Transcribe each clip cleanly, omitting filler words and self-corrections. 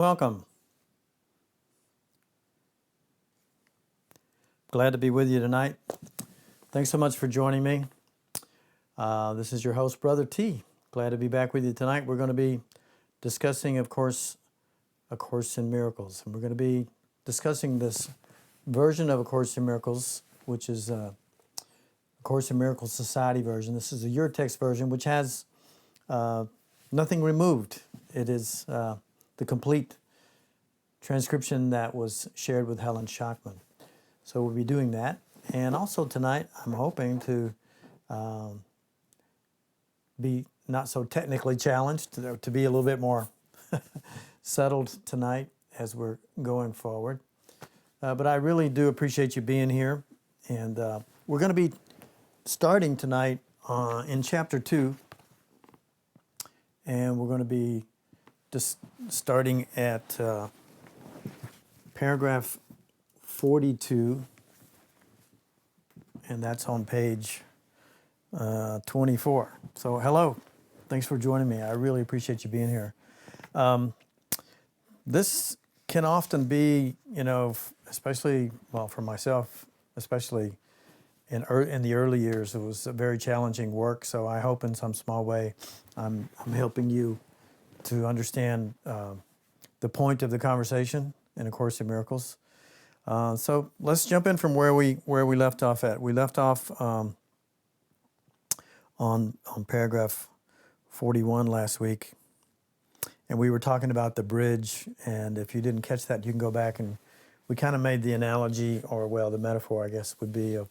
Welcome. Glad to be with you tonight. Thanks so much for joining me. This is your host, Brother T. Glad to be back with you tonight. We're going to be discussing, of course, A Course in Miracles. And we're going to be discussing this version of A Course in Miracles, which is A Course in Miracles Society version. This is a Your Text version, which has nothing removed. It is the complete transcription that was shared with Helen Schachman. So we'll be doing that. And also tonight, I'm hoping to be not so technically challenged, to be a little bit more settled tonight as we're going forward. But I really do appreciate you being here. And we're going to be starting tonight in chapter 2. And we're going to be just starting at paragraph 42, and that's on page 24. So hello, thanks for joining me. I really appreciate you being here. This can often be, especially, well, for myself, especially in the early years, it was a very challenging work. So I hope in some small way I'm helping you to understand the point of the conversation in A Course in Miracles. So let's jump in from where we left off at. We left off on paragraph 41 last week, and we were talking about the bridge. And if you didn't catch that, you can go back, and we kind of made the analogy, or the metaphor, I guess, would be of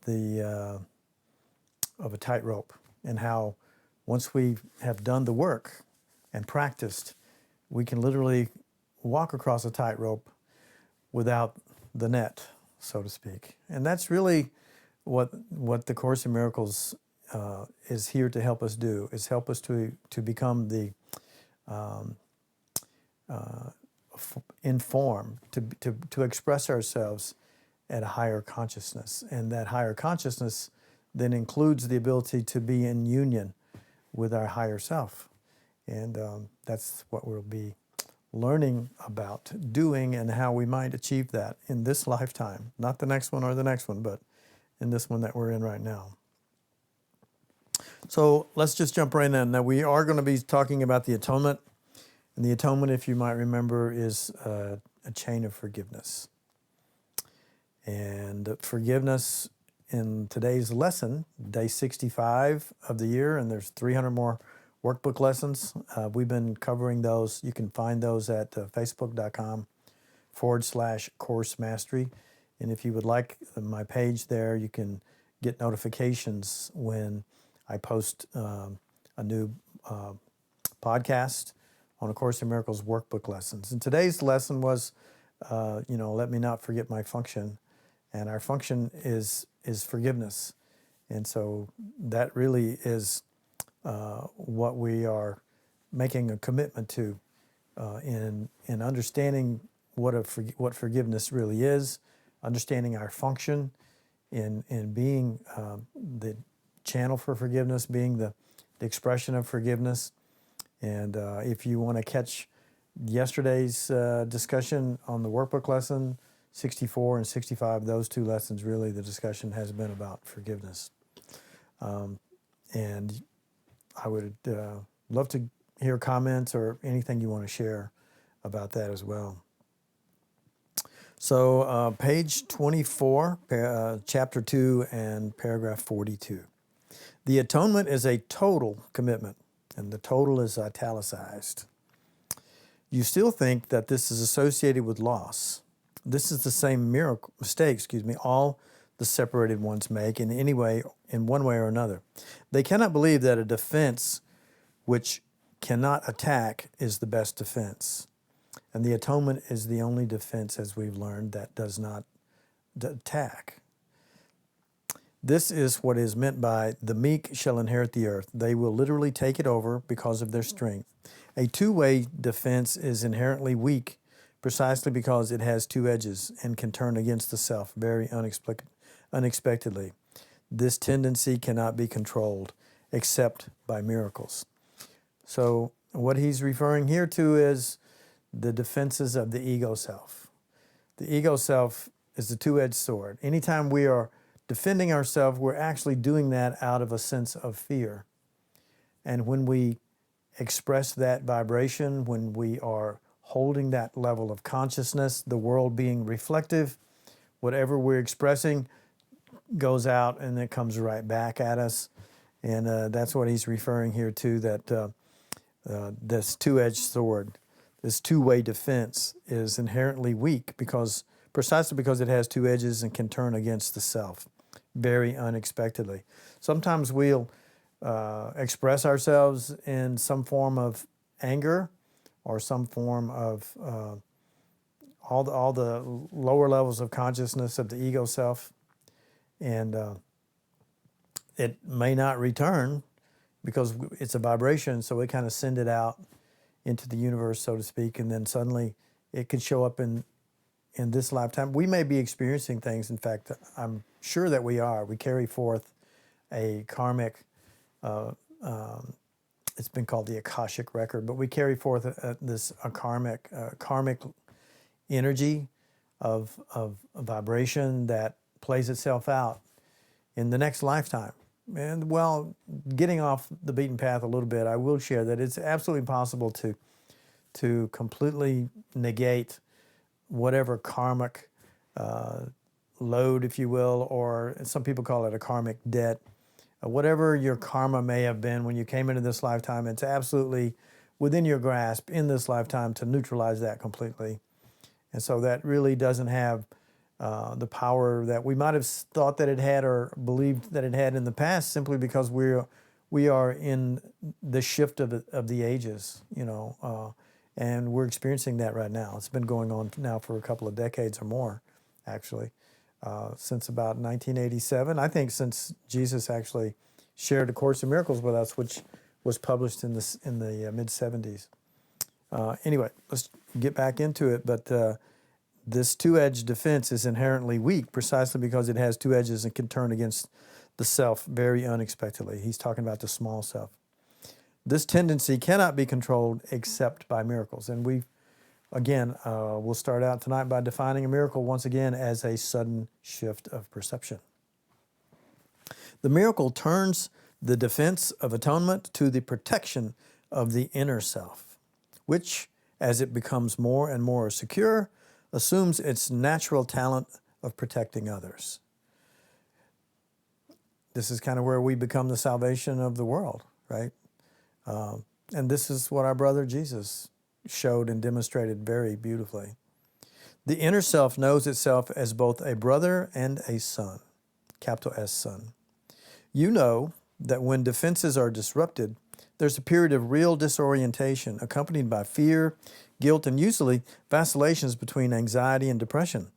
a tightrope, and how once we have done the work and practiced, we can literally walk across a tightrope without the net, so to speak. And that's really what the Course in Miracles is here to help us do, is help us to become the informed, to express ourselves at a higher consciousness. And that higher consciousness then includes the ability to be in union with our higher self. And that's what we'll be learning about doing, and how we might achieve that in this lifetime. Not the next one or the next one, but in this one that we're in right now. So let's just jump right in. Now we are going to be talking about the atonement. And the atonement, if you might remember, is a chain of forgiveness. And forgiveness in today's lesson, day 65 of the year, and there's 300 more workbook lessons. We've been covering those. You can find those at facebook.com/Course Mastery. And if you would like my page there, you can get notifications when I post a new podcast on A Course in Miracles workbook lessons. And today's lesson was, let me not forget my function. And our function is forgiveness. And so that really is what we are making a commitment to in understanding what forgiveness really is, understanding our function in being the channel for forgiveness, being the expression of forgiveness. And if you want to catch yesterday's discussion on the workbook lesson, 64 and 65, those two lessons, really the discussion has been about forgiveness. And I would love to hear comments or anything you want to share about that as well. So page 24, chapter 2, and paragraph 42. The atonement is a total commitment, and the total is italicized. You still think that this is associated with loss. This is the same mistake, all the separated ones make in one way or another. They cannot believe that a defense which cannot attack is the best defense. And the atonement is the only defense, as we've learned, that does not attack. This is what is meant by the meek shall inherit the earth. They will literally take it over because of their strength. A two-way defense is inherently weak precisely because it has two edges and can turn against the self very unexpectedly. This tendency cannot be controlled except by miracles. So what he's referring here to is the defenses of the ego self. The ego self is a two-edged sword. Anytime we are defending ourselves, we're actually doing that out of a sense of fear. And when we express that vibration, when we are holding that level of consciousness, the world being reflective, whatever we're expressing goes out and it comes right back at us. And that's what he's referring here to, that this two-edged sword, this two-way defense is inherently weak precisely because it has two edges and can turn against the self very unexpectedly. Sometimes we'll express ourselves in some form of anger or some form of all the lower levels of consciousness of the ego self, and it may not return because it's a vibration, so we kind of send it out into the universe, so to speak, and then suddenly it could show up in this lifetime. We may be experiencing things, in fact, I'm sure that we are. We carry forth a karmic, it's been called the Akashic record, but we carry forth a karmic energy of a vibration that plays itself out in the next lifetime. And well, getting off the beaten path a little bit, I will share that it's absolutely possible to completely negate whatever karmic load, if you will, or some people call it a karmic debt. Whatever your karma may have been when you came into this lifetime, it's absolutely within your grasp in this lifetime to neutralize that completely. And so that really doesn't have the power that we might have thought that it had or believed that it had in the past, simply because we are in the shift of the ages, and we're experiencing that right now. It's been going on now for a couple of decades or more, actually, since about 1987. I think since Jesus actually shared A Course in Miracles with us, which was published in the mid-70s. Anyway, let's get back into it. But this two-edged defense is inherently weak precisely because it has two edges and can turn against the self very unexpectedly. He's talking about the small self. This tendency cannot be controlled except by miracles. And we'll start out tonight by defining a miracle once again as a sudden shift of perception. The miracle turns the defense of atonement to the protection of the inner self, which, as it becomes more and more secure, assumes its natural talent of protecting others. This is kind of where we become the salvation of the world, right? And this is what our brother Jesus showed and demonstrated very beautifully. The inner self knows itself as both a brother and a son, capital S son. You know that when defenses are disrupted, there's a period of real disorientation accompanied by fear, guilt, and usually vacillations between anxiety and depression.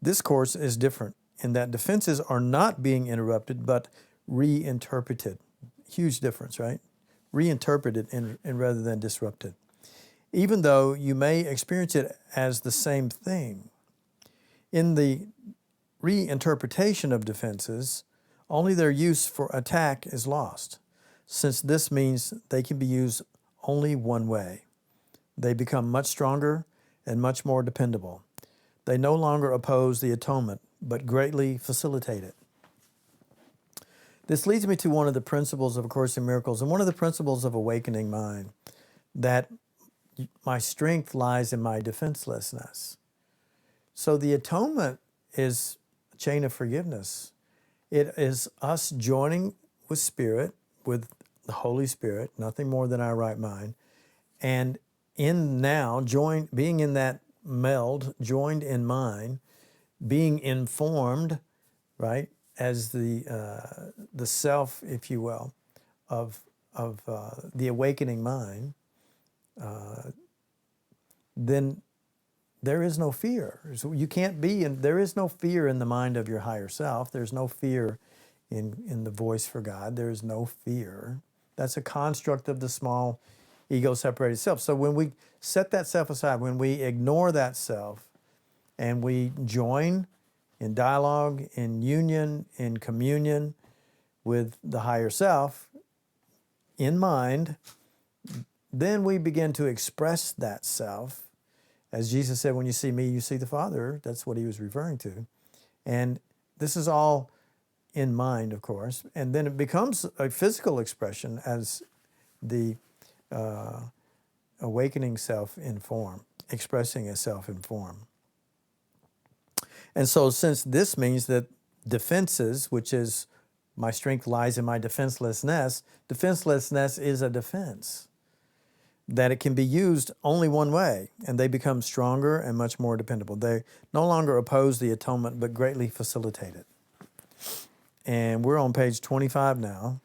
This course is different in that defenses are not being interrupted, but reinterpreted. Huge difference, right? Reinterpreted and rather than disrupted. Even though you may experience it as the same thing. In the reinterpretation of defenses, only their use for attack is lost, since this means they can be used only one way. They become much stronger and much more dependable. They no longer oppose the atonement, but greatly facilitate it. This leads me to one of the principles of A Course in Miracles and one of the principles of awakening mind, that my strength lies in my defenselessness. So the atonement is a chain of forgiveness. It is us joining with Spirit, with the Holy Spirit, nothing more than our right mind, and being in that meld, joined in mind, being informed, right, as the self, if you will, of the awakening mind, then there is no fear. So you can't be there is no fear in the mind of your higher self. There's no fear in the voice for God. There is no fear. That's a construct of the small ego-separated self. So when we set that self aside, when we ignore that self, and we join in dialogue, in union, in communion with the higher self, in mind, then we begin to express that self As Jesus said, when you see me, you see the Father. That's what he was referring to. And this is all in mind, of course. And then it becomes a physical expression as the awakening self in form, expressing itself in form. And so since this means that defenses, which is my strength lies in my defenselessness is a defense, that it can be used only one way, and they become stronger and much more dependable. They no longer oppose the atonement, but greatly facilitate it. And we're on page 25 now,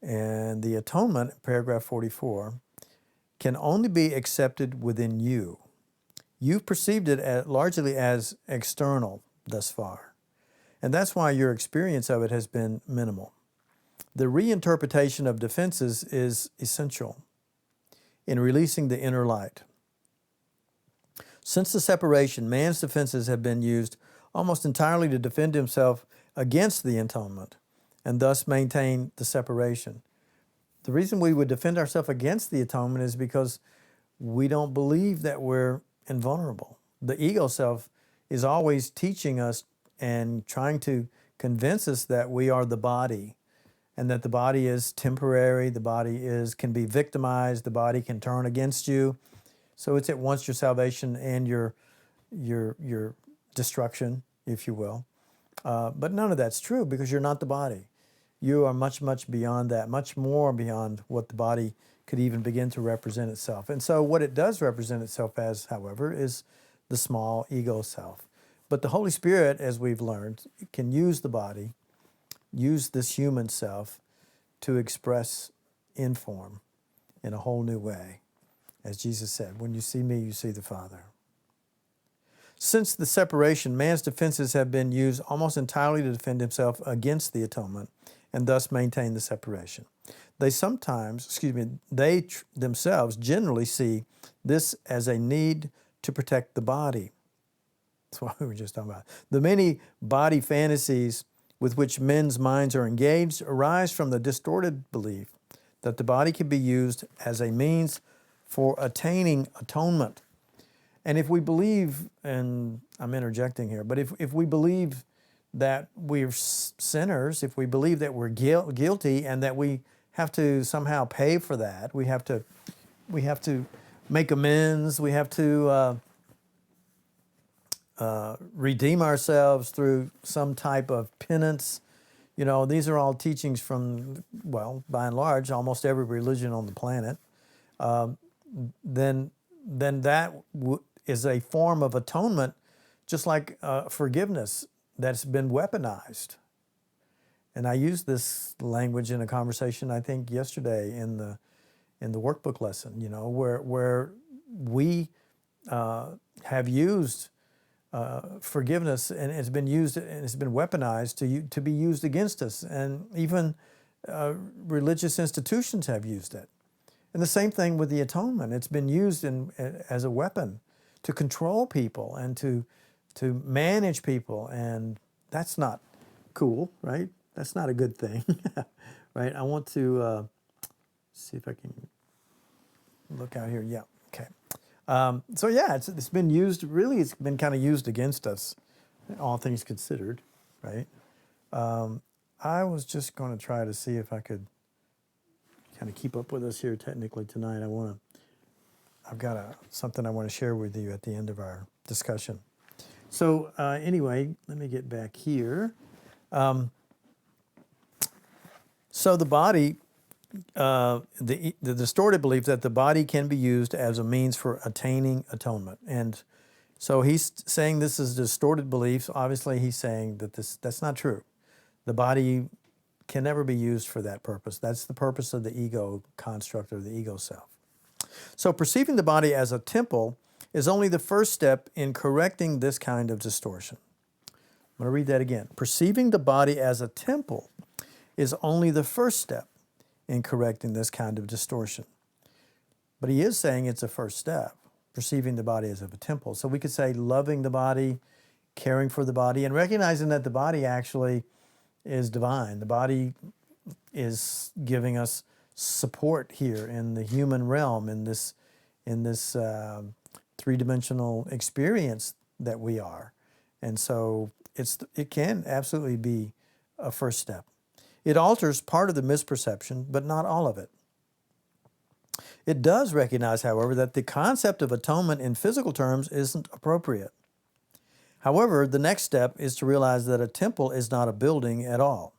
and the atonement, paragraph 44, can only be accepted within you. You've perceived it largely as external thus far, and that's why your experience of it has been minimal. The reinterpretation of defenses is essential in releasing the inner light. Since the separation, man's defenses have been used almost entirely to defend himself against the atonement and thus maintain the separation. The reason we would defend ourselves against the atonement is because we don't believe that we're invulnerable. The ego self is always teaching us and trying to convince us that we are the body, and that the body is temporary, the body can be victimized, the body can turn against you. So it's at once your salvation and your destruction, if you will. But none of that's true, because you're not the body. You are much, much beyond that, much more beyond what the body could even begin to represent itself. And so what it does represent itself as, however, is the small ego self. But the Holy Spirit, as we've learned, can use the body, use this human self to express in form in a whole new way. As Jesus said, when you see me, you see the Father. Since the separation, man's defenses have been used almost entirely to defend himself against the atonement and thus maintain the separation. They themselves generally see this as a need to protect the body. That's what we were just talking about. The many body fantasies with which men's minds are engaged arise from the distorted belief that the body can be used as a means for attaining atonement. And if we believe, and I'm interjecting here, but if we believe that we're sinners, if we believe that we're guilty and that we have to somehow pay for that, we have to make amends, we have to redeem ourselves through some type of penance. These are all teachings from, well, by and large, almost every religion on the planet. Then that is a form of atonement, just like forgiveness that's been weaponized. And I used this language in a conversation, I think, yesterday in the workbook lesson. Where we have used forgiveness, and it's been used and it's been weaponized to be used against us, and even religious institutions have used it. And the same thing with the atonement. It's been used as a weapon to control people and to manage people, and that's not cool, right? That's not a good thing, right? I want to see if I can look out here. Yeah, okay. So yeah, it's been used, really it's been kind of used against us, all things considered, right? I was just going to try to see if I could kind of keep up with us here technically tonight. I've got something I want to share with you at the end of our discussion. So anyway, let me get back here. So the body, the distorted belief that the body can be used as a means for attaining atonement. And so he's saying this is distorted beliefs. Obviously, he's saying that that's not true. The body can never be used for that purpose. That's the purpose of the ego construct, or the ego self. So perceiving the body as a temple is only the first step in correcting this kind of distortion. I'm going to read that again. Perceiving the body as a temple is only the first step in correcting this kind of distortion. But he is saying it's a first step, perceiving the body as a temple. So we could say loving the body, caring for the body, and recognizing that the body actually is divine. The body is giving us support here in the human realm, in this 3 three-dimensional experience that we are. And so it can absolutely be a first step. It alters part of the misperception, but not all of it. It does recognize, however, that the concept of atonement in physical terms isn't appropriate. However, the next step is to realize that a temple is not a building at all.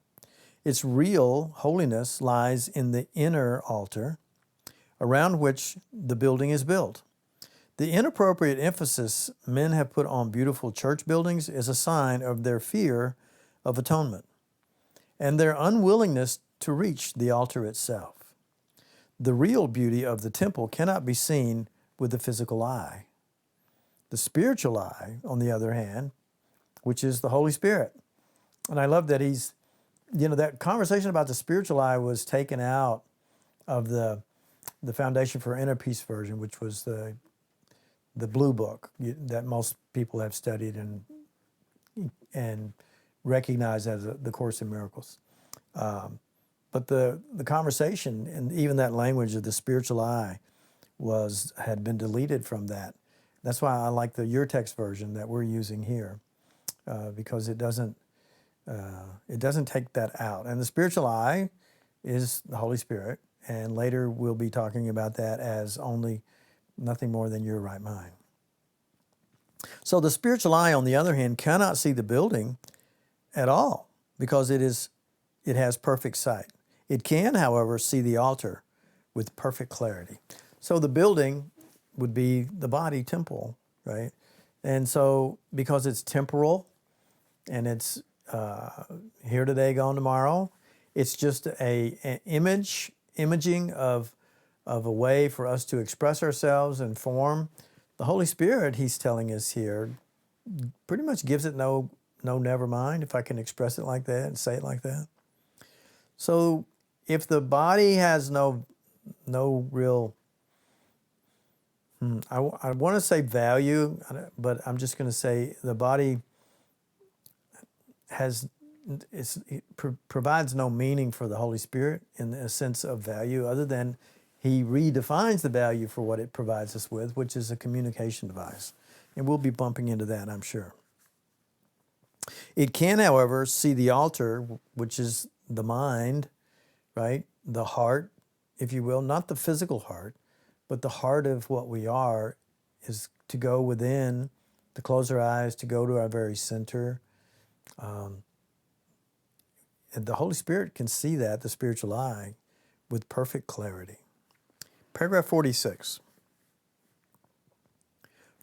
Its real holiness lies in the inner altar, around which the building is built. The inappropriate emphasis men have put on beautiful church buildings is a sign of their fear of atonement and their unwillingness to reach the altar itself. The real beauty of the temple cannot be seen with the physical eye. The spiritual eye, on the other hand, which is the Holy Spirit. And I love that that conversation about the spiritual eye was taken out of the Foundation for Inner Peace version, which was the blue book that most people have studied and recognize as the Course in Miracles. But the conversation and even that language of the spiritual eye had been deleted from that. That's why I like the Your Text version that we're using here, because it doesn't take that out. And the spiritual eye is the Holy Spirit, and later we'll be talking about that as only nothing more than your right mind. So the spiritual eye, on the other hand, cannot see the building at all because it has perfect sight. It can, however, see the altar with perfect clarity. So the building would be the body temple, right? And so because it's temporal and it's here today, gone tomorrow, it's just an imaging of a way for us to express ourselves and form. The Holy Spirit, he's telling us here, pretty much gives it no never mind, if I can express it like that and say it like that. So if the body has no real, I want to say value, but I'm just going to say the body provides no meaning for the Holy Spirit in a sense of value, other than he redefines the value for what it provides us with, which is a communication device. And we'll be bumping into that, I'm sure. It can, however, see the altar, which is the mind, right? The heart, if you will, not the physical heart, but the heart of what we are is to go within, to close our eyes, to go to our very center. And the Holy Spirit can see that, the spiritual eye, with perfect clarity. Paragraph 46.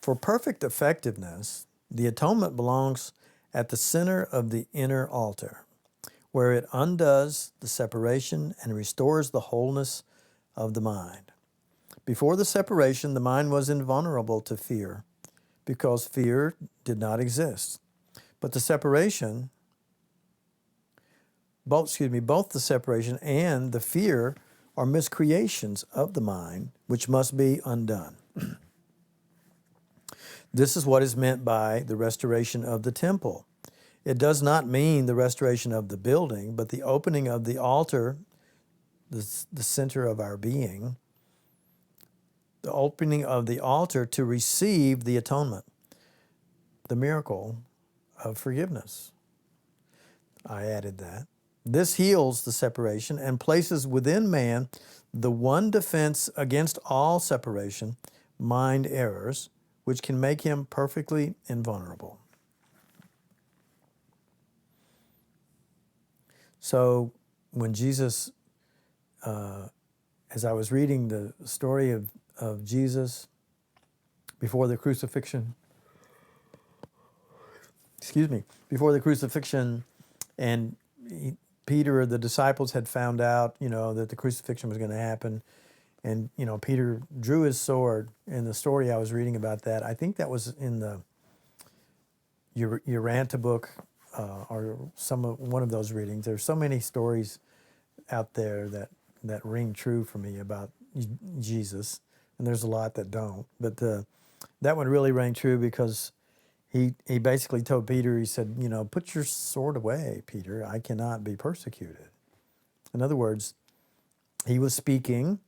For perfect effectiveness, the atonement belongs at the center of the inner altar, where it undoes the separation and restores the wholeness of the mind. Before the separation, the mind was invulnerable to fear, because fear did not exist. But the separation, both the separation and the fear are miscreations of the mind, which must be undone. This is what is meant by the restoration of the temple. It does not mean the restoration of the building, but the opening of the altar, the center of our being, the opening of the altar to receive the atonement, the miracle of forgiveness. I added that. This heals the separation and places within man the one defense against all separation, mind errors, which can make him perfectly invulnerable. So when Jesus, as I was reading the story of Jesus before the crucifixion, and Peter, the disciples had found out, that the crucifixion was going to happen. And, Peter drew his sword. In the story I was reading about that, I think that was in the Uranta book or one of those readings. There's so many stories out there that ring true for me about Jesus, and there's a lot that don't. But that one really rang true because he basically told Peter, he said, put your sword away, Peter. I cannot be persecuted. In other words, he was speaking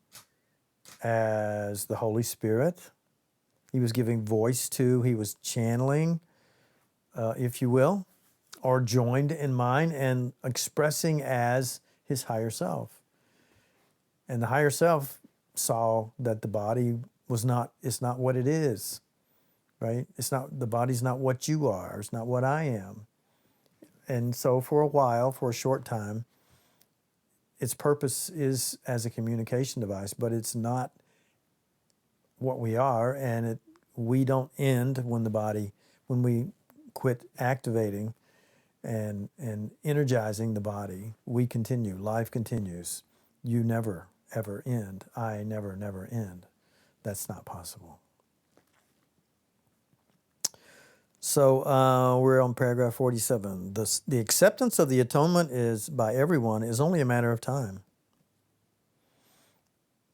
as the Holy Spirit. he was giving voice to, he was channeling, if you will, or joined in mind and expressing as his higher self. And the higher self saw that the body it's not what it is, right? The body's not what you are, it's not what I am. And so for a while, for a short time, its purpose is as a communication device, but it's not what we are, and we don't end when we quit activating and energizing the body. We continue. Life continues. You never, ever end. I never, never end. That's not possible. So we're on paragraph 47. The acceptance of the atonement by everyone is only a matter of time.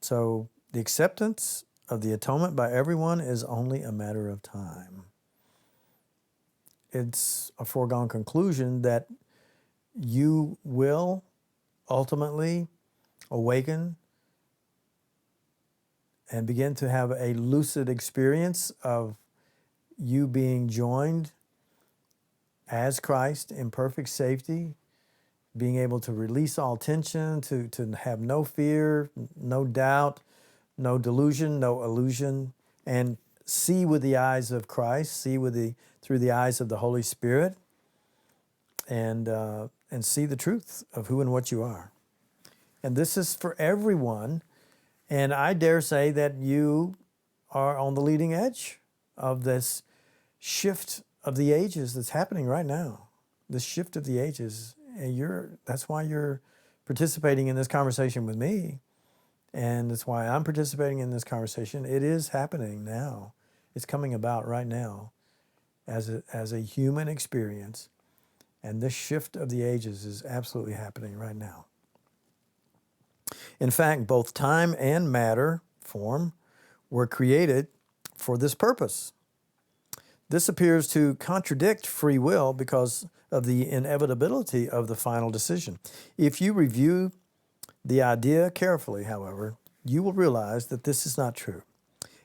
So the acceptance of the atonement by everyone is only a matter of time. It's a foregone conclusion that you will ultimately awaken and begin to have a lucid experience of you being joined as Christ in perfect safety, being able to release all tension, to have no fear, no doubt, no delusion, no illusion, and see with the eyes of Christ, through the eyes of the Holy Spirit, and see the truth of who and what you are. And this is for everyone, and I dare say that you are on the leading edge of this shift of the ages that's happening right now. The shift of the ages, and that's why you're participating in this conversation with me. And that's why I'm participating in this conversation. It is happening now. It's coming about right now as a human experience. And this shift of the ages is absolutely happening right now. In fact, both time and matter, form, were created for this purpose. This appears to contradict free will because of the inevitability of the final decision. If you review the idea carefully, however, you will realize that this is not true.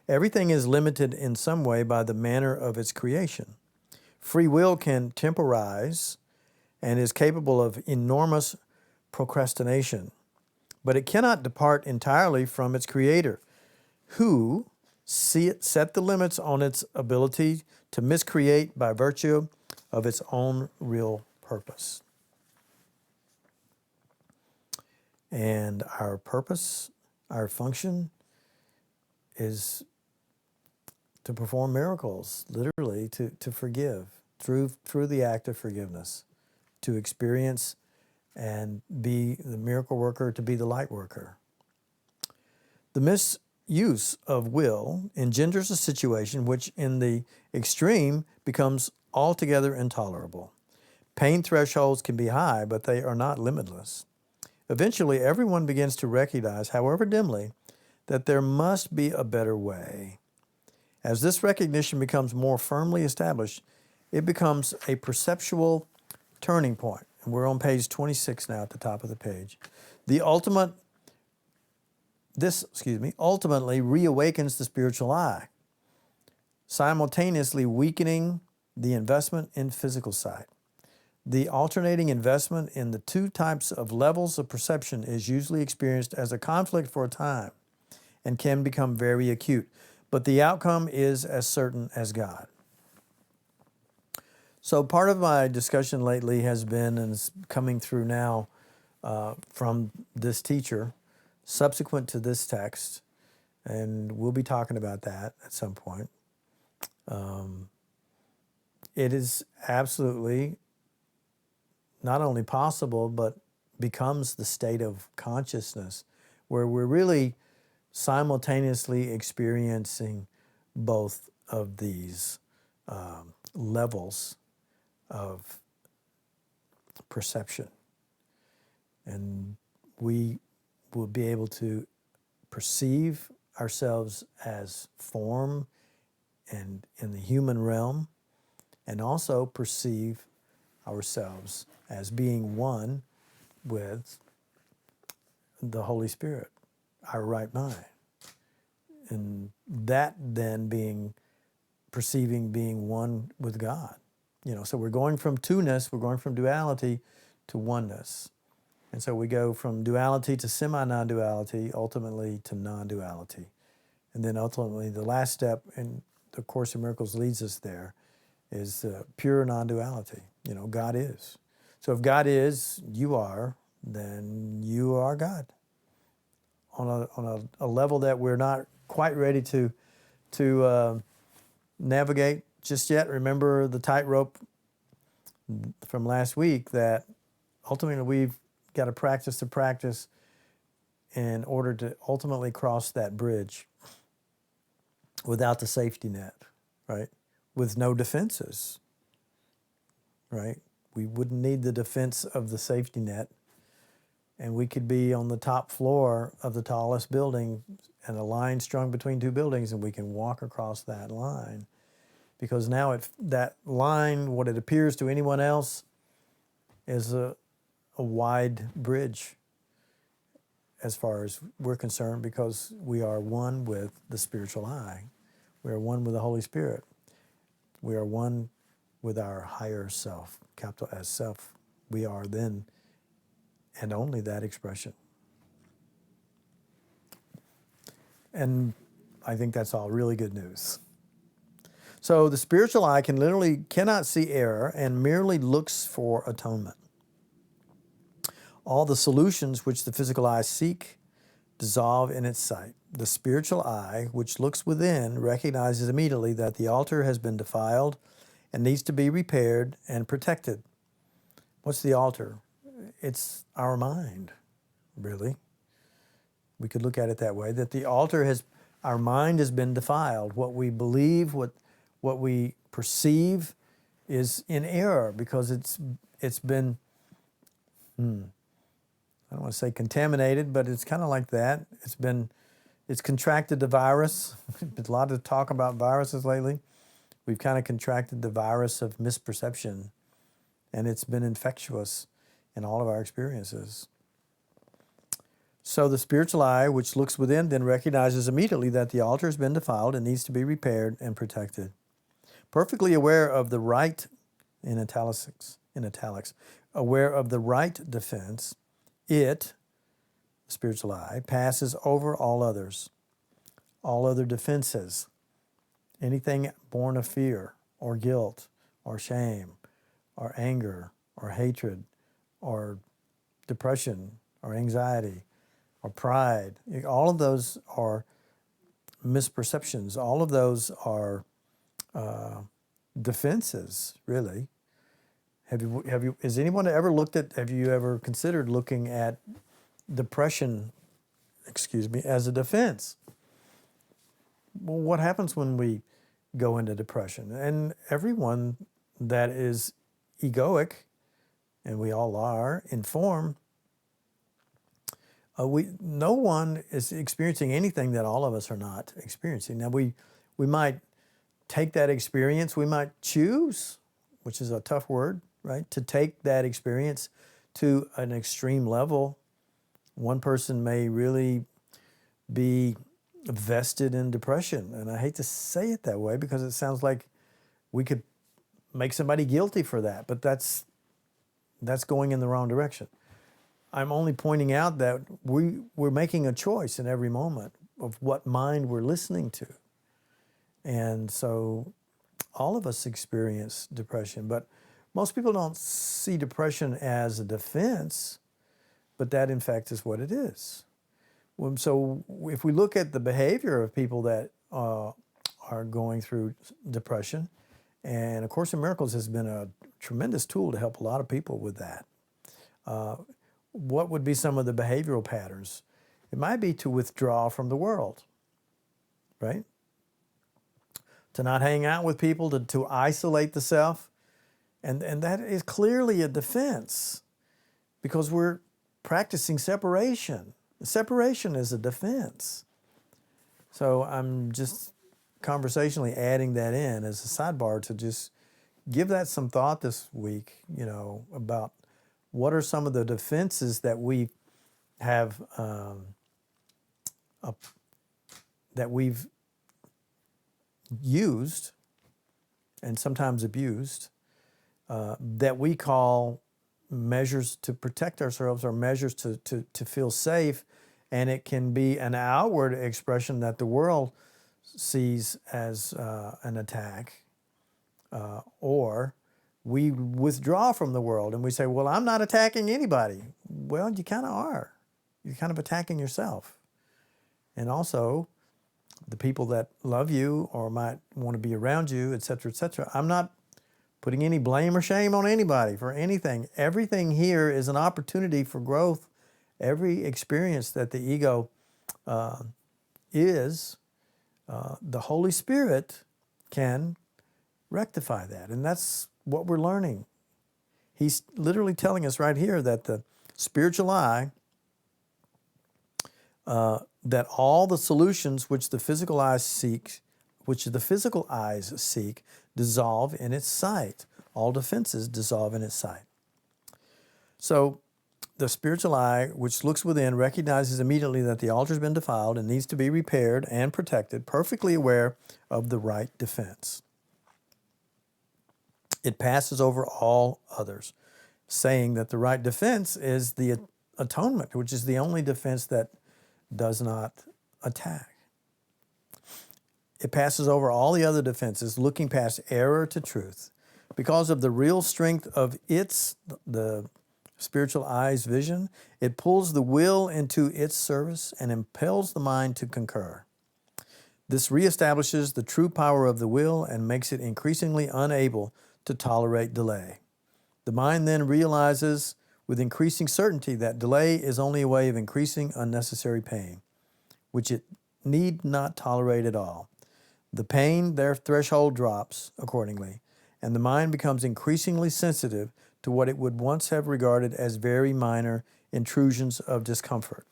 Everything is limited in some way by the manner of its creation. Free will can temporize and is capable of enormous procrastination, but it cannot depart entirely from its creator, who set the limits on its ability to miscreate by virtue of its own real purpose. And our purpose, our function, is to perform miracles, literally to forgive through the act of forgiveness, to experience and be the miracle worker, to be the light worker. The misuse of will engenders a situation which in the extreme becomes altogether intolerable. Pain thresholds can be high, but they are not limitless. Eventually, everyone begins to recognize, however dimly, that there must be a better way. As this recognition becomes more firmly established, it becomes a perceptual turning point. And we're on page 26 now at the top of the page. This ultimately reawakens the spiritual eye, simultaneously weakening the investment in physical sight. The alternating investment in the two types of levels of perception is usually experienced as a conflict for a time and can become very acute, but the outcome is as certain as God. So part of my discussion lately has been, and it's coming through now from this teacher, subsequent to this text, and we'll be talking about that at some point. It is absolutely not only possible, but becomes the state of consciousness where we're really simultaneously experiencing both of these levels of perception. And we will be able to perceive ourselves as form and in the human realm, and also perceive ourselves as being one with the Holy Spirit, our right mind. And that then being perceiving being one with God. So we're going from two-ness, we're going from duality to oneness. And so we go from duality to semi-non-duality, ultimately to non-duality. And then ultimately the last step in the Course in Miracles leads us there is pure non-duality. God is. So if God is, you are, then you are God. On a level that we're not quite ready to navigate just yet. Remember the tightrope from last week that ultimately we've got to practice in order to ultimately cross that bridge without the safety net, right? With no defenses, right? We wouldn't need the defense of the safety net, and we could be on the top floor of the tallest building and a line strung between two buildings, and we can walk across that line. Because now that line, what it appears to anyone else, is a wide bridge as far as we're concerned, because we are one with the spiritual I. We are one with the Holy Spirit. We are one with our higher self, capital S self. We are then and only that expression. And I think that's all really good news. So the spiritual eye cannot see error and merely looks for atonement. All the solutions which the physical eye seek dissolve in its sight. The spiritual eye, which looks within, recognizes immediately that the altar has been defiled and needs to be repaired and protected. What's the altar? It's our mind, really. We could look at it that way, that the altar our mind has been defiled. What we believe, what we perceive is in error because it's been, I don't want to say contaminated, but it's kind of like that. It's contracted the virus. There's a lot of talk about viruses lately. We've kind of contracted the virus of misperception, and it's been infectious in all of our experiences. So the spiritual eye, which looks within, then recognizes immediately that the altar has been defiled and needs to be repaired and protected. Perfectly aware of the right, in italics, aware of the right defense, it, the spiritual eye, passes over all others, all other defenses, anything born of fear or guilt or shame or anger or hatred or depression or anxiety or pride. All of those are misperceptions. All of those are defenses, really. Have you has anyone ever have you ever considered looking at depression, as a defense? Well, what happens when we go into depression? And everyone that is egoic, and we all are, in form, no one is experiencing anything that all of us are not experiencing. Now, we might take that experience, we might choose, which is a tough word, right, to take that experience to an extreme level. One person may really be vested in depression, and I hate to say it that way because it sounds like we could make somebody guilty for that, but that's going in the wrong direction. I'm only pointing out that we're making a choice in every moment of what mind we're listening to. And so all of us experience depression, but most people don't see depression as a defense, but that in fact is what it is. So if we look at the behavior of people that are going through depression, and A Course in Miracles has been a tremendous tool to help a lot of people with that. What would be some of the behavioral patterns? It might be to withdraw from the world, right? To not hang out with people, to isolate the self. And that is clearly a defense because we're practicing separation. Separation is a defense. So I'm just conversationally adding that in as a sidebar to just give that some thought this week, about what are some of the defenses that we have, that we've used and sometimes abused, that we call measures to protect ourselves or measures to feel safe. And it can be an outward expression that the world sees as an attack, or we withdraw from the world and we say, well, I'm not attacking anybody. Well, you kind of are. You're kind of attacking yourself. And also, the people that love you or might want to be around you, et cetera, et cetera. I'm not putting any blame or shame on anybody for anything. Everything here is an opportunity for growth. Every experience that the ego is, the Holy Spirit can rectify that. And that's what we're learning. He's literally telling us right here that the spiritual eye, that all the solutions which the physical eyes seek, dissolve in its sight. All defenses dissolve in its sight. So the spiritual eye, which looks within, recognizes immediately that the altar has been defiled and needs to be repaired and protected, perfectly aware of the right defense. It passes over all others, saying that the right defense is the atonement, which is the only defense that does not attack. It passes over all the other defenses, looking past error to truth. Because of the real strength of the spiritual eye's vision, it pulls the will into its service and impels the mind to concur. This reestablishes the true power of the will and makes it increasingly unable to tolerate delay. The mind then realizes with increasing certainty that delay is only a way of increasing unnecessary pain, which it need not tolerate at all. The pain, their threshold drops accordingly, and the mind becomes increasingly sensitive to what it would once have regarded as very minor intrusions of discomfort.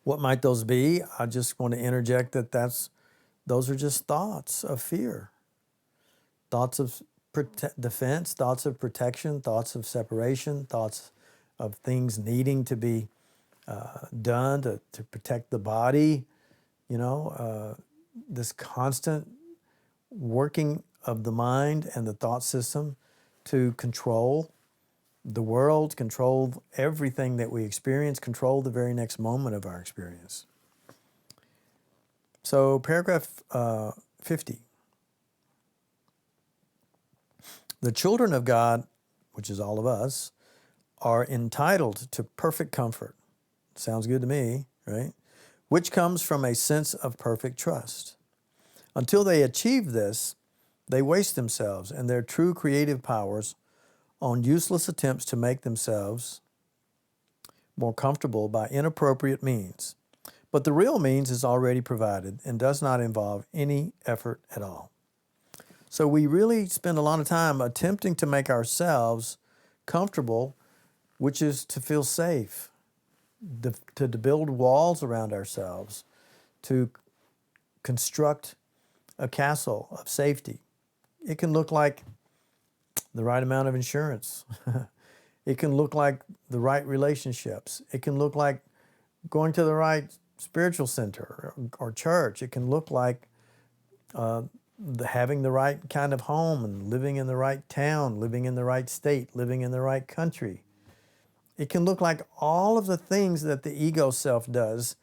What might those be? I just want to interject that those are just thoughts of fear, thoughts of defense, thoughts of protection, thoughts of separation, thoughts of things needing to be done to protect the body. This constant working of the mind and the thought system to control the world, control everything that we experience, control the very next moment of our experience. So paragraph 50. The children of God, which is all of us, are entitled to perfect comfort. Sounds good to me, right? Which comes from a sense of perfect trust. Until they achieve this, they waste themselves and their true creative powers on useless attempts to make themselves more comfortable by inappropriate means. But the real means is already provided and does not involve any effort at all. So we really spend a lot of time attempting to make ourselves comfortable, which is to feel safe, to build walls around ourselves, to construct a castle of safety. It can look like the right amount of insurance. It can look like the right relationships. It can look like going to the right spiritual center or church. It can look like having the right kind of home and living in the right town, living in the right state, living in the right country. It can look like all of the things that the ego self does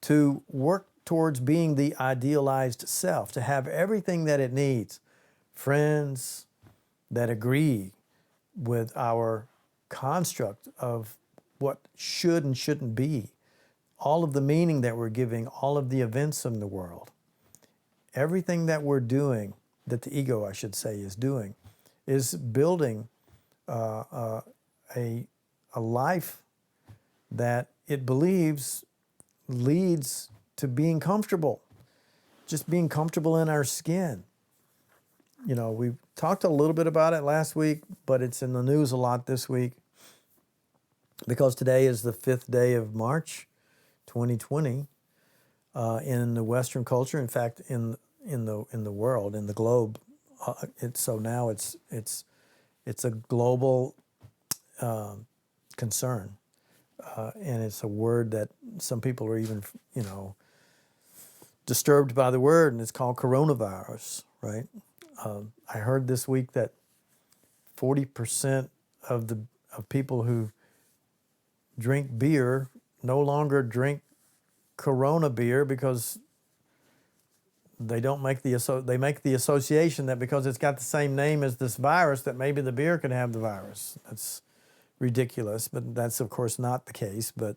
to work towards being the idealized self, to have everything that it needs. Friends that agree with our construct of what should and shouldn't be, all of the meaning that we're giving, all of the events in the world. Everything that we're doing, that the ego, I should say, is doing, is building a life that it believes leads to being comfortable, just being comfortable in our skin. We talked a little bit about it last week, but it's in the news a lot this week because today is the 5th day of March, 2020. In the Western culture, in fact, in the world, in the globe, now it's a global concern, and it's a word that some people are even disturbed by the word, and it's called coronavirus. right? I heard this week that 40% of people who drink beer no longer drink Corona beer because they don't make they make the association that because it's got the same name as this virus that maybe the beer could have the virus. That's ridiculous, but that's of course not the case. But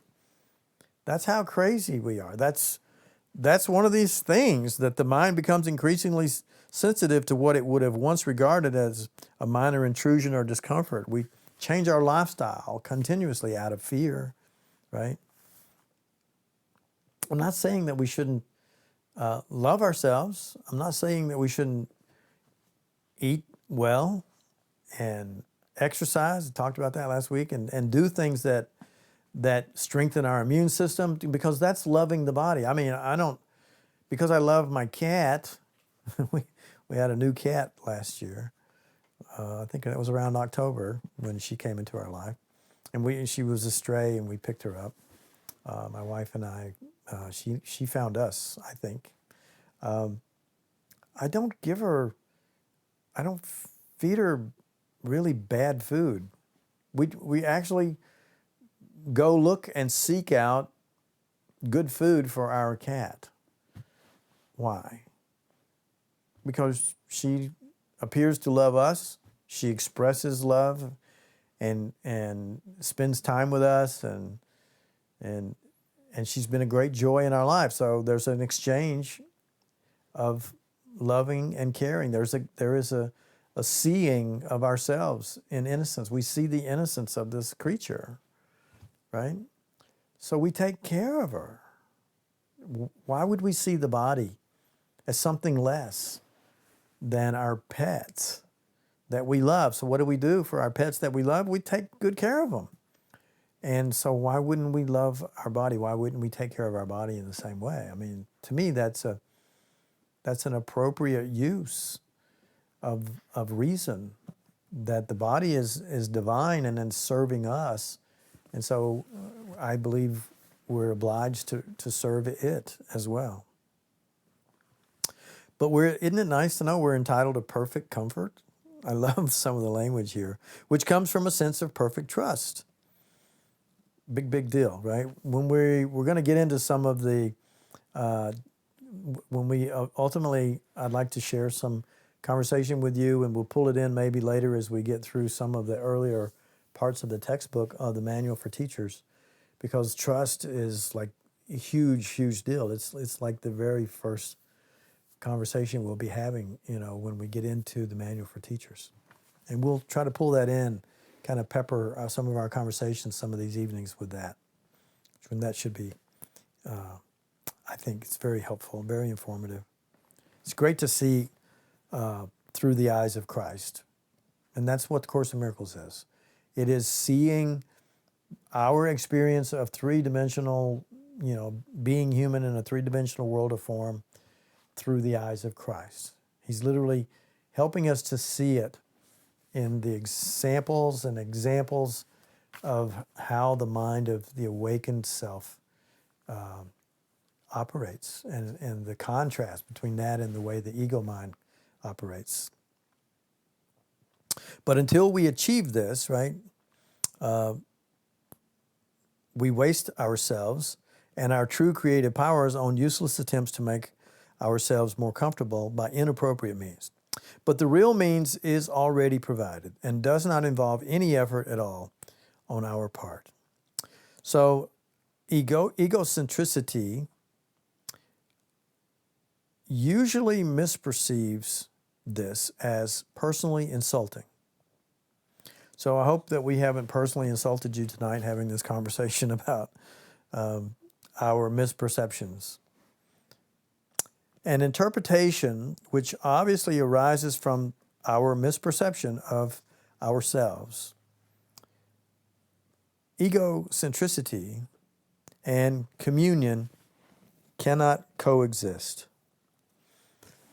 that's how crazy we are. That's one of these things that the mind becomes increasingly sensitive to what it would have once regarded as a minor intrusion or discomfort. We change our lifestyle continuously out of fear, right? I'm not saying that we shouldn't love ourselves. I'm not saying that we shouldn't eat well and exercise. I talked about that last week, and do things that strengthen our immune system, because that's loving the body. I mean, because I love my cat. we had a new cat last year. I think it was around October when she came into our life, and she was a stray, and we picked her up. My wife and I. She found us, I think. I don't feed her really bad food. We actually go look and seek out good food for our cat. Why? Because she appears to love us. She expresses love and spends time with us, and she's been a great joy in our life. So there's an exchange of loving and caring. There is a seeing of ourselves in innocence. We see the innocence of this creature, right? So we take care of her. Why would we see the body as something less than our pets that we love? So what do we do for our pets that we love? We take good care of them. And so why wouldn't we love our body? Why wouldn't we take care of our body in the same way? I mean, to me, that's an appropriate use of reason, that the body is divine and then serving us. And so I believe we're obliged to serve it as well. But isn't it nice to know we're entitled to perfect comfort? I love some of the language here, which comes from a sense of perfect trust. Big deal, right? When we're going to get into some of the, when we ultimately, I'd like to share some conversation with you, and we'll pull it in maybe later as we get through some of the earlier parts of the textbook of the Manual for Teachers, because trust is like a huge deal. It's like the very first conversation we'll be having, when we get into the Manual for Teachers. And we'll try to pull that in, kind of pepper some of our conversations some of these evenings with that. And that should be, I think it's very helpful, very informative. It's great to see through the eyes of Christ. And that's what the Course in Miracles is. It is seeing our experience of three-dimensional, being human in a three-dimensional world of form through the eyes of Christ. He's literally helping us to see it in the examples of how the mind of the awakened self operates, and the contrast between that and the way the ego mind operates. But until we achieve this, right, we waste ourselves and our true creative powers on useless attempts to make ourselves more comfortable by inappropriate means. But the real means is already provided and does not involve any effort at all on our part. So egocentricity usually misperceives this as personally insulting. So I hope that we haven't personally insulted you tonight having this conversation about our misperceptions. An interpretation which obviously arises from our misperception of ourselves. Egocentricity and communion cannot coexist.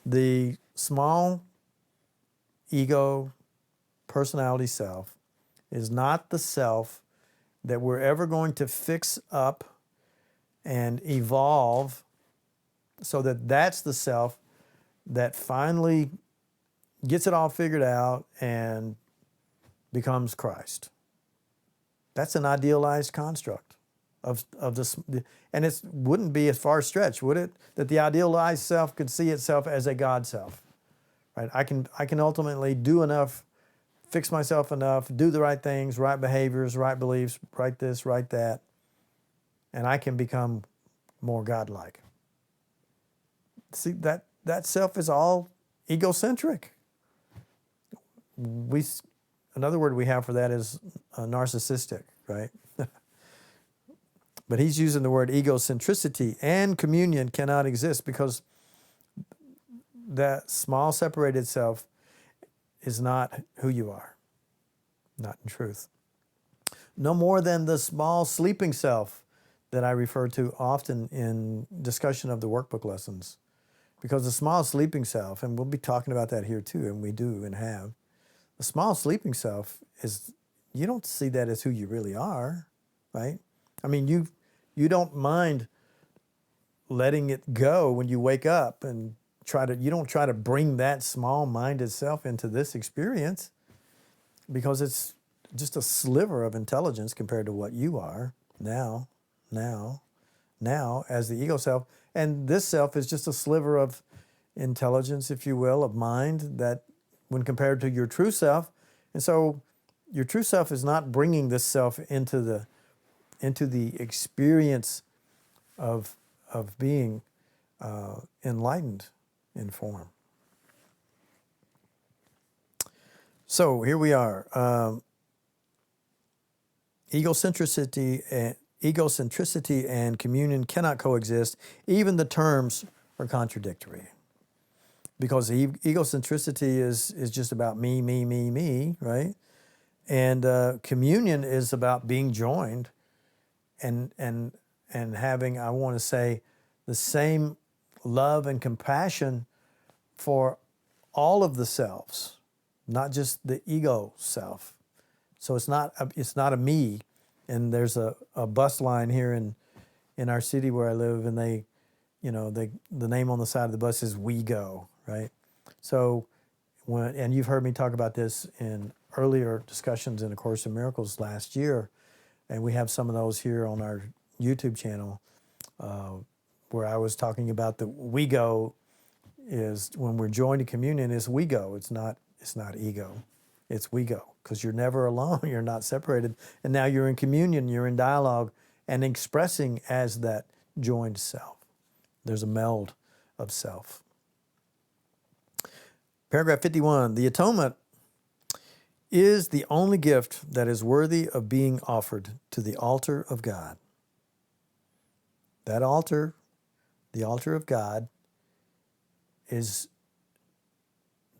The small ego personality self is not the self that we're ever going to fix up and evolve so that that's the self that finally gets it all figured out and becomes Christ. That's an idealized construct of this, and it wouldn't be a far stretch, would it? That the idealized self could see itself as a God self, right? I can ultimately do enough, fix myself enough, do the right things, right behaviors, right beliefs, right this, right that, and I can become more godlike. See, that self is all egocentric. Another word we have for that is narcissistic, right? But he's using the word egocentricity, and communion cannot exist because that small separated self is not who you are, not in truth. No more than the small sleeping self that I refer to often in discussion of the workbook lessons. Because the small sleeping self, and we'll be talking about that here too, and we do and have, the small sleeping self is, you don't see that as who you really are, right? I mean, you don't mind letting it go when you wake up and you don't try to bring that small-minded self into this experience because it's just a sliver of intelligence compared to what you are now as the ego self. And this self is just a sliver of intelligence, if you will, of mind that when compared to your true self. And so your true self is not bringing this self into the experience of being enlightened in form. So here we are. Egocentricity and communion cannot coexist. Even the terms are contradictory. Because egocentricity is just about me, right? And communion is about being joined and having, I want to say, the same love and compassion for all of the selves, not just the ego self. So it's not a me. And there's a bus line here in our city where I live, and the name on the side of the bus is We Go, right? So and you've heard me talk about this in earlier discussions in A Course in Miracles last year, and we have some of those here on our YouTube channel, where I was talking about the We Go is when we're joined in communion is We Go. It's not ego. It's We Go, because you're never alone. You're not separated. And now you're in communion, you're in dialogue and expressing as that joined self. There's a meld of self. Paragraph 51, the atonement is the only gift that is worthy of being offered to the altar of God. That altar, the altar of God, is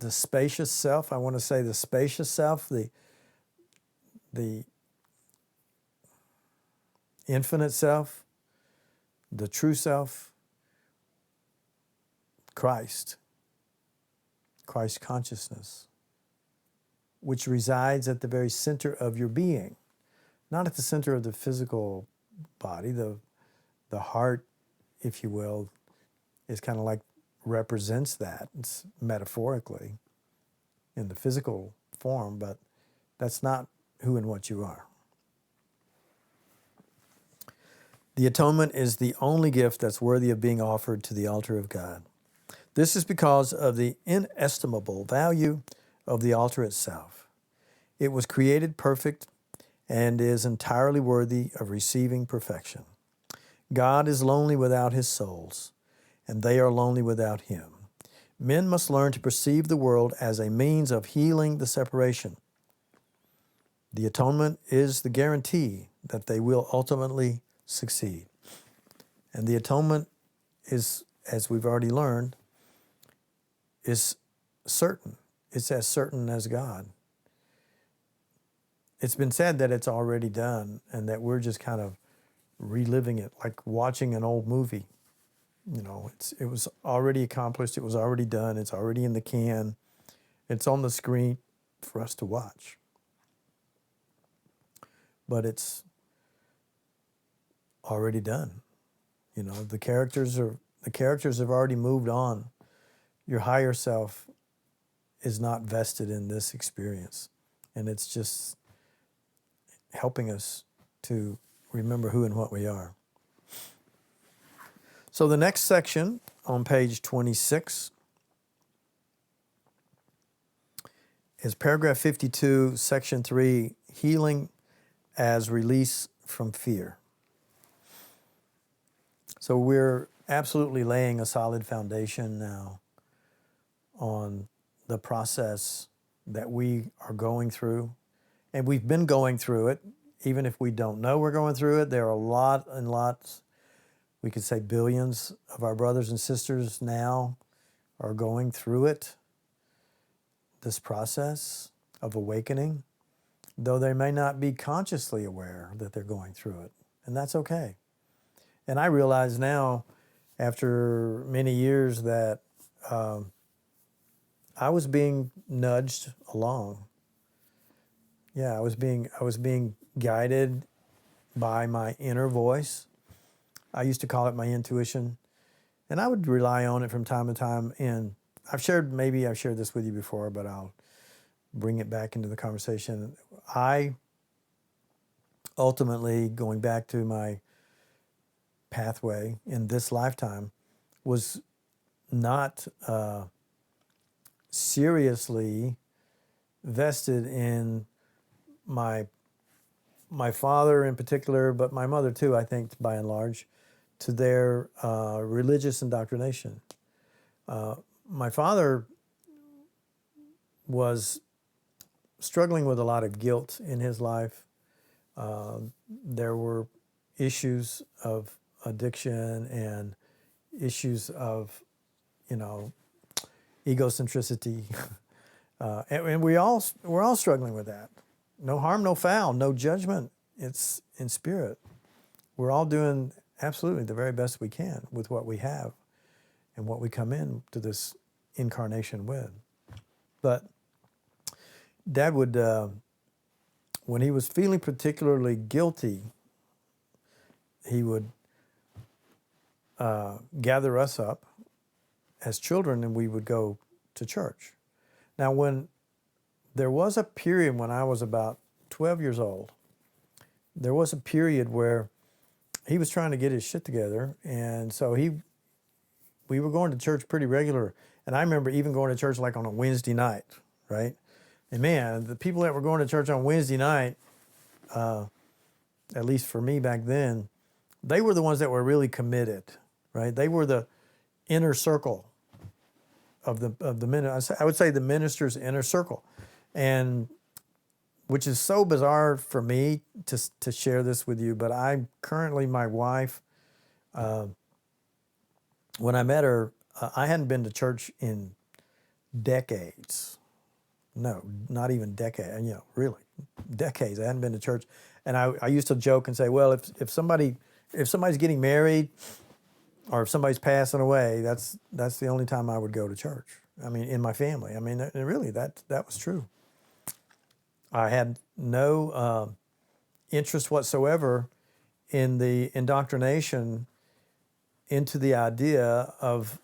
the spacious self. I want to say the spacious self, the infinite self, the true self, Christ consciousness, which resides at the very center of your being, not at the center of the physical body. The heart, if you will, is kind of like represents that. It's metaphorically in the physical form, but that's not who and what you are. The atonement is the only gift that's worthy of being offered to the altar of God. This is because of the inestimable value of the altar itself. It was created perfect and is entirely worthy of receiving perfection. God is lonely without his souls, and they are lonely without him. Men must learn to perceive the world as a means of healing the separation. The atonement is the guarantee that they will ultimately succeed. And the atonement is, as we've already learned, is certain. It's as certain as God. It's been said that it's already done and that we're just kind of reliving it, like watching an old movie. It was already accomplished. It was already done. It's already in the can. It's on the screen for us to watch. But it's already done. The characters have already moved on. your higher self is not vested in this experience. And it's just helping us to remember who and what we are. So the next section on page 26 is paragraph 52, section 3, healing as release from fear. So we're absolutely laying a solid foundation now on the process that we are going through. And we've been going through it. Even if we don't know we're going through it, there are a lot and lots, we could say billions of our brothers and sisters now are going through it, this process of awakening, though they may not be consciously aware that they're going through it. And that's okay. And I realize now, after many years, that I was being nudged along. Yeah, I was being guided by my inner voice. I used to call it my intuition, and I would rely on it from time to time. And I've shared this with you before, but I'll bring it back into the conversation. I ultimately, going back to my pathway in this lifetime, was not seriously vested in my father in particular, but my mother too, I think, by and large, to their religious indoctrination. My father was struggling with a lot of guilt in his life. There were issues of addiction and issues of, egocentricity. And we're all struggling with that. No harm, no foul, no judgment. It's in spirit. We're all doing absolutely the very best we can with what we have and what we come in to this incarnation with. But Dad would, when he was feeling particularly guilty, he would gather us up as children and we would go to church. Now, when there was a period when I was about 12 years old, there was a period where he was trying to get his shit together, and so we were going to church pretty regular. And I remember even going to church like on a Wednesday night, right? And man, the people that were going to church on Wednesday night, at least for me back then, they were the ones that were really committed, right? They were the inner circle of the minister. I would say the minister's inner circle, and which is so bizarre for me to share this with you. But I currently, my wife, when I met her, I hadn't been to church in decades. No, not even decades. Really, decades. I hadn't been to church, and I used to joke and say, well, if somebody's getting married, or if somebody's passing away, that's the only time I would go to church. I mean, in my family. I mean, really, that was true. I had no interest whatsoever in the indoctrination into the idea of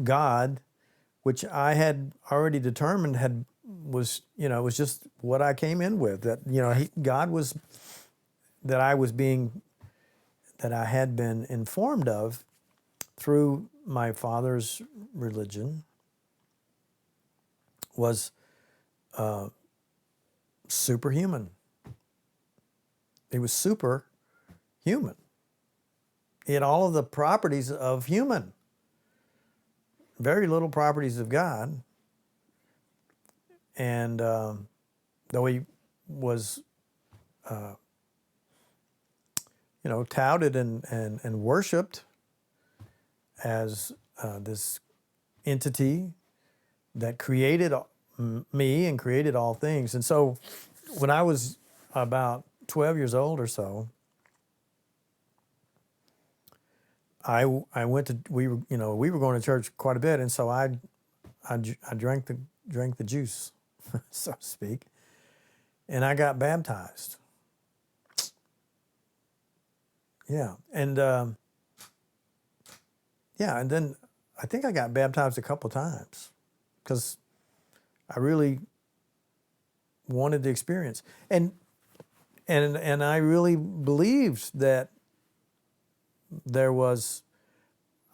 God, which I had already determined was just what I came in with. That God was that I had been informed of through my father's religion was superhuman. It was superhuman. He had all of the properties of human, very little properties of God. And though he was touted and worshipped as this entity that created me and created all things. And so when I was about 12 years old or so, I went to, we were going to church quite a bit, and so I drank the juice, so to speak, and I got baptized. Yeah, and then I think I got baptized a couple times because I really wanted the experience. And I really believed that there was,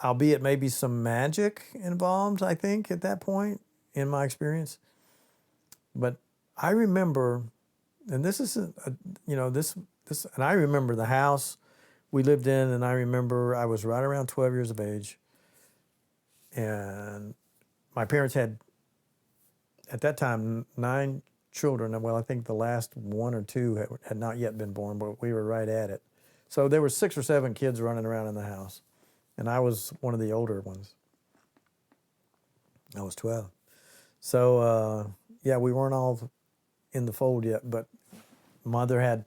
albeit maybe some magic involved, I think, at that point in my experience. But I remember, and this is, and I remember the house we lived in, and I remember I was right around 12 years of age, and my parents had, at that time, 9 children. Well, I think the last 1 or 2 had not yet been born, but we were right at it. So there were 6 or 7 kids running around in the house, and I was one of the older ones. I was 12. So, yeah, we weren't all in the fold yet, but mother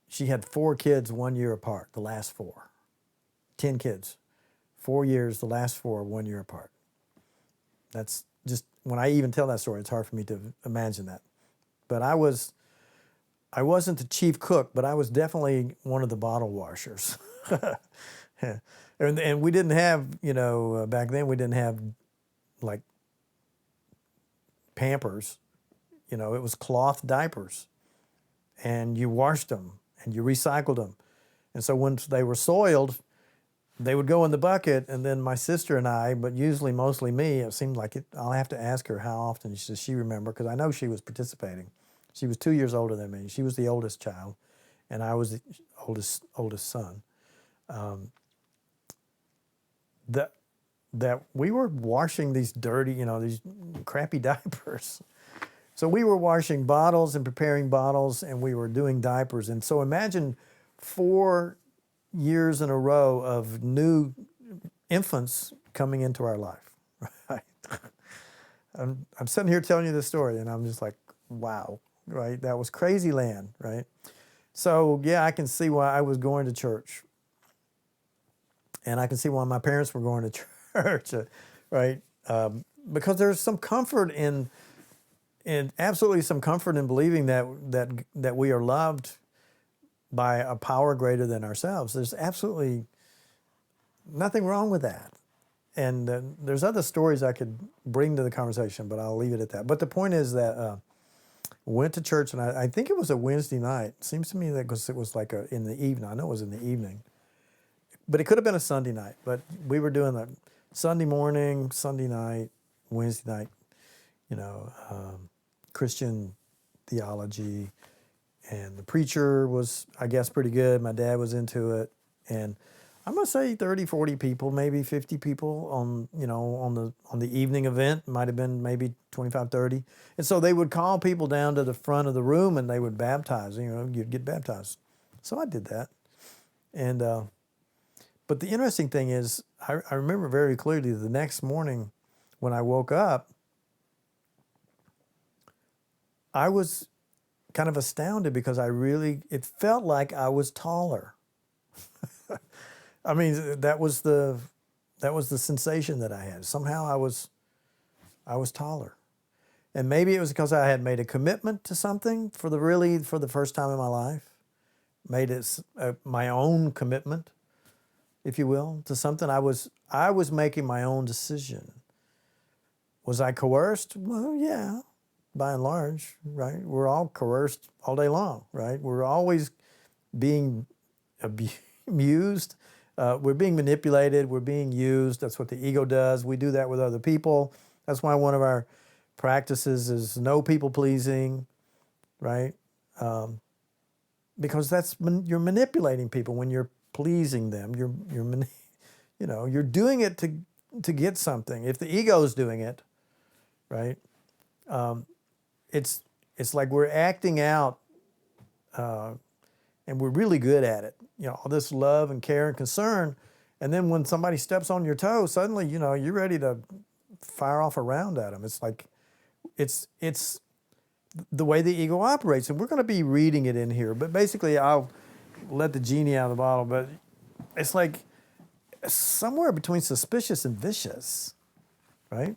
she had 4 kids 1 year apart, the last 4. 10 kids, 4 years, the last 4, 1 year apart. That's just, when I even tell that story, it's hard for me to imagine that. But I wasn't the chief cook, but I was definitely one of the bottle washers. And we didn't have, back then we didn't have like Pampers. It was cloth diapers. And you washed them and you recycled them. And so once they were soiled, they would go in the bucket, and then my sister and I, but usually mostly me, it seemed like it, I'll have to ask her how often she remember, because I know she was participating. She was 2 years older than me. She was the oldest child, and I was the oldest son. That we were washing these dirty, these crappy diapers. So we were washing bottles and preparing bottles, and we were doing diapers. And so imagine 4 years in a row of new infants coming into our life, right? I'm sitting here telling you this story, and I'm just like, wow, right? That was crazy land, right? So, yeah, I can see why I was going to church. And I can see why my parents were going to church, right? Because there's some comfort in absolutely some comfort in believing that we are loved by a power greater than ourselves. There's absolutely nothing wrong with that. And there's other stories I could bring to the conversation, but I'll leave it at that. But the point is that went to church, and I think it was a Wednesday night. It seems to me that it was like in the evening. I know it was in the evening. But it could have been a Sunday night. But we were doing the Sunday morning, Sunday night, Wednesday night, Christian theology. And the preacher was, I guess, pretty good. My dad was into it. And I'm going to say 30, 40 people, maybe 50 people on the evening event. Might have been maybe 25, 30. And so they would call people down to the front of the room, and they would baptize. You'd get baptized. So I did that. And but the interesting thing is, I remember very clearly the next morning when I woke up, I was kind of astounded because it felt like I was taller. I mean, that was the sensation that I had. Somehow I was taller. And maybe it was because I had made a commitment to something for the first time in my life. Made it my own commitment, if you will, to something. I was making my own decision. Was I coerced? Well, yeah. By and large, right? We're all coerced all day long, right? We're always being abused. We're being manipulated. We're being used. That's what the ego does. We do that with other people. That's why one of our practices is no people pleasing, right? Because you're manipulating people when you're pleasing them. You're doing it to get something. If the ego is doing it, right? It's like we're acting out, and we're really good at it. All this love and care and concern, and then when somebody steps on your toe, suddenly you're ready to fire off a round at them. It's like it's the way the ego operates, and we're going to be reading it in here. But basically, I'll let the genie out of the bottle. But it's like somewhere between suspicious and vicious, right?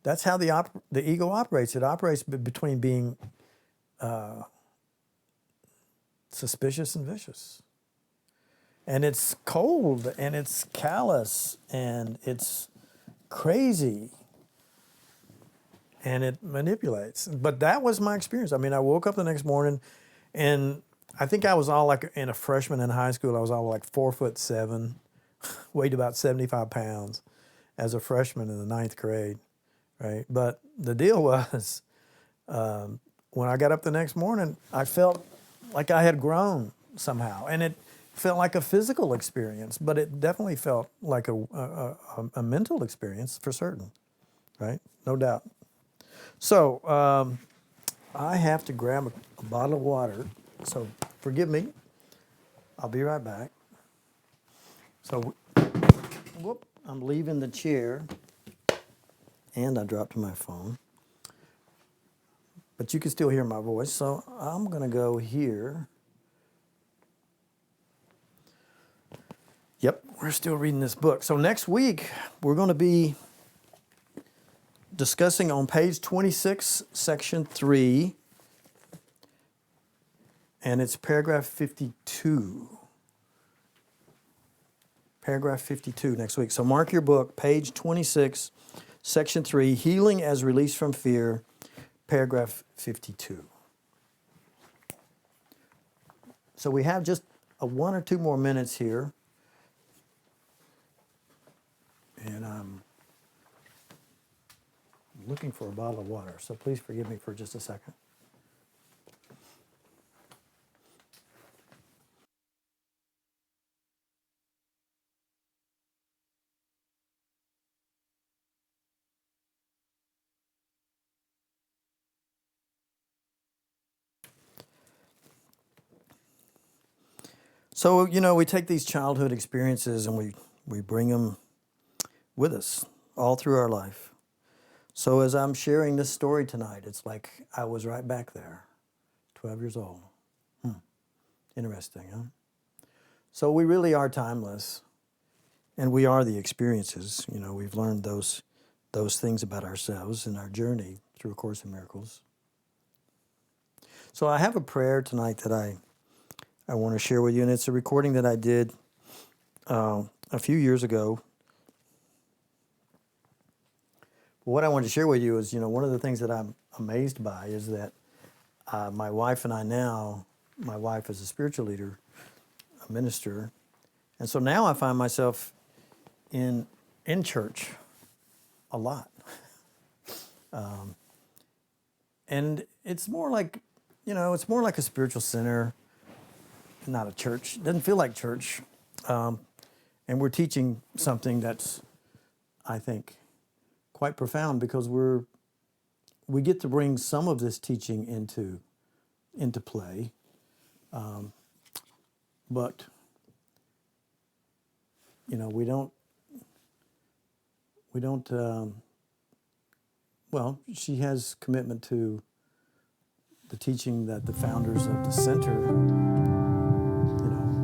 That's how the ego operates. It operates between being suspicious and vicious. And it's cold, and it's callous, and it's crazy, and it manipulates. But that was my experience. I mean, I woke up the next morning, and I think I was all like in a freshman in high school. I was all like 4'7", weighed about 75 pounds as a freshman in the ninth grade, right? But the deal was, when I got up the next morning, I felt like I had grown somehow, and it felt like a physical experience, but it definitely felt like a mental experience for certain, right? No doubt. So I have to grab a bottle of water, so forgive me. I'll be right back. So, whoop, I'm leaving the chair, and I dropped my phone. But you can still hear my voice, so I'm going to go here. Yep, we're still reading this book. So next week, we're going to be discussing on page 26, section 3, and it's paragraph 52. Paragraph 52 next week. So mark your book, page 26, section 3, Healing as Release from Fear, paragraph 52. So we have just 1 or 2 more minutes here. And I'm looking for a bottle of water, so please forgive me for just a second. So, we take these childhood experiences and we bring them with us all through our life. So as I'm sharing this story tonight, it's like I was right back there, 12 years old. Interesting, huh? So we really are timeless, and we are the experiences. We've learned those things about ourselves in our journey through A Course in Miracles. So I have a prayer tonight that I want to share with you, and it's a recording that I did a few years ago. What I want to share with you is, one of the things that I'm amazed by is that my wife and I now, my wife is a spiritual leader, a minister, and so now I find myself in church a lot. And it's more like, it's more like a spiritual center, not a church. It doesn't feel like church. And we're teaching something that's, I think, quite profound, because we get to bring some of this teaching into play, but we don't. Well, she has commitment to the teaching that the founders of the center,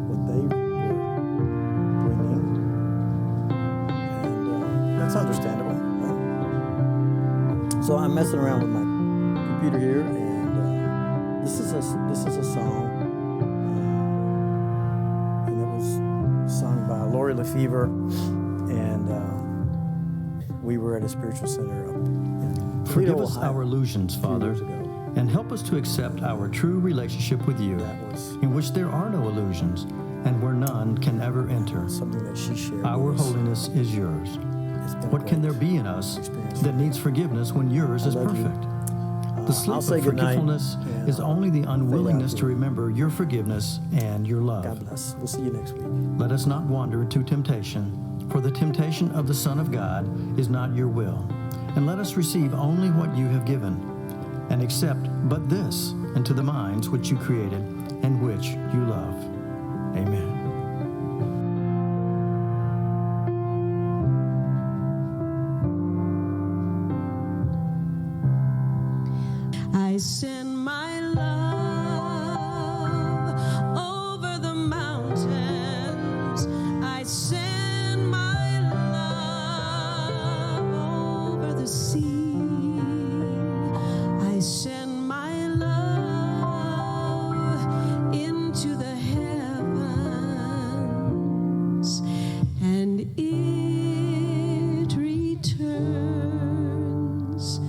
what they were bringing, and that's understandable. So I'm messing around with my computer here, and this is a song, and it was sung by Lori Lefevre, and we were at a spiritual center up in Toledo, Forgive us Ohio, our illusions, Father, and help us to accept our true relationship with you, in which there are no illusions, and where none can ever enter. something that she shared. Our holiness is yours. What can there be in us that needs forgiveness when yours is perfect? The sleep of forgetfulness is only the unwillingness to remember your forgiveness and your love. God bless. We'll see you next week. Let us not wander to temptation, for the temptation of the Son of God is not your will. And let us receive only what you have given, and accept but this into the minds which you created and which you love. Amen. I send my love over the mountains. I send my love over the sea. I send my love into the heavens. miles